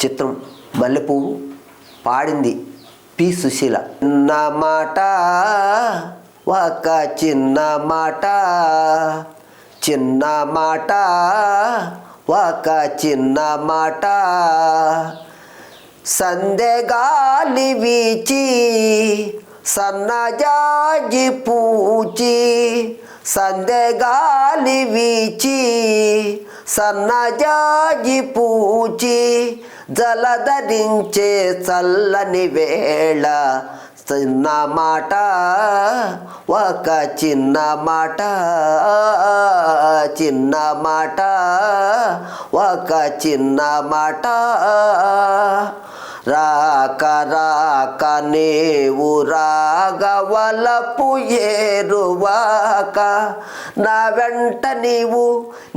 చిత్రం మల్లెపువ్వు. పాడింది పి సుశీల. చిన్న మాట ఒక చిన్న మాట, చిన్న మాట ఒక చిన్న మాట, సందెగాలి వీచి సన్నజాజి పూచి, సందెగాలి వీచి సన్నజాజి పూచి, జలధరించే చల్లని వేళ చిన్న మాట ఒక చిన్న మాట, చిన్న మాట ఒక చిన్న మాట, రాక రాక నీవు రాగవలపు ఏరువాక, నా వెంట నీవు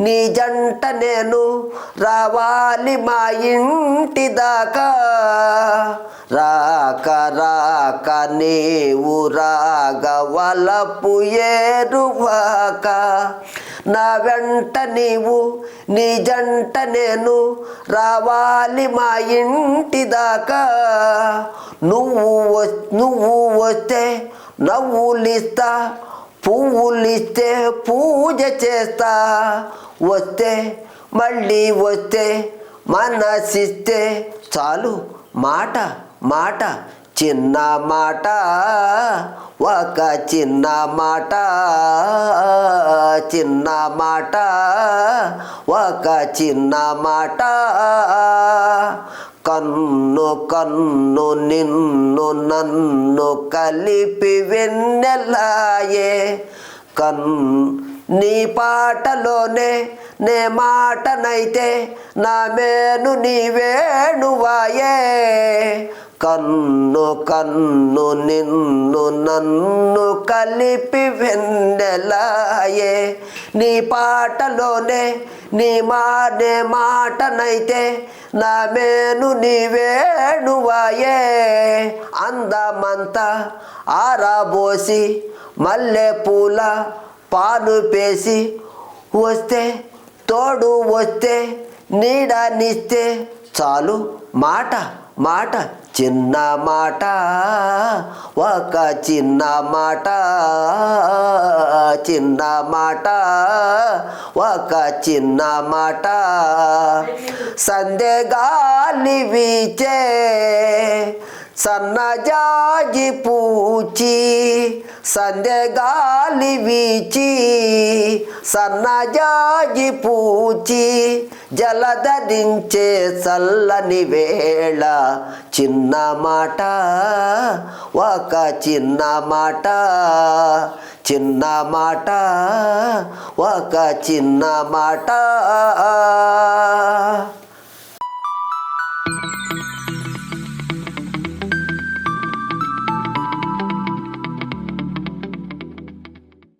నీ జంట నేను రావాలి మా ఇంటి దాకా, రాక రాక నీవు రాగవలపు ఏరువాక, నా వెంట నీవు నీ జంట నేను రావాలి మా ఇంటి దాకా, నువ్వు వస్తే నవ్వులిస్తా, పువ్వులిస్తే పూజ చేస్తా, వస్తే మళ్ళీ వస్తే మనసిస్తే చాలు మాట మాట, చిన్న మాట ఒక చిన్న మాట, చిన్న మాట ఒక చిన్న మాట, కన్ను కన్ను నిన్ను నన్ను కలిపి వెన్నెలాయే, నీ పాటలోనే నే మాటనైతే నా మేను నీ వేణువాయే, కన్ను కన్ను నిన్ను నన్ను కలిపి వెన్నెలాయే, నీ పాటలోనే నీ మాటనైతే నా మేను నీ వేణువాయే, అందమంతా ఆరబోసి మల్లె పూల పాలు పేసి, వస్తే తోడు వస్తే నీడనిస్తే చాలు మాట మాట, చిన్న మాట ఒక చిన్న మాట, చిన్న మాట ఒక చిన్న మాట, సందెగాలి వీచే సన్నజాజి పూచి, సందెగాలి వీచి సన్నజాజి పూచి, జలధరించే చల్లని వేళ చిన్న మాట ఒక చిన్న మాట, చిన్న మాట ఒక చిన్న మాట.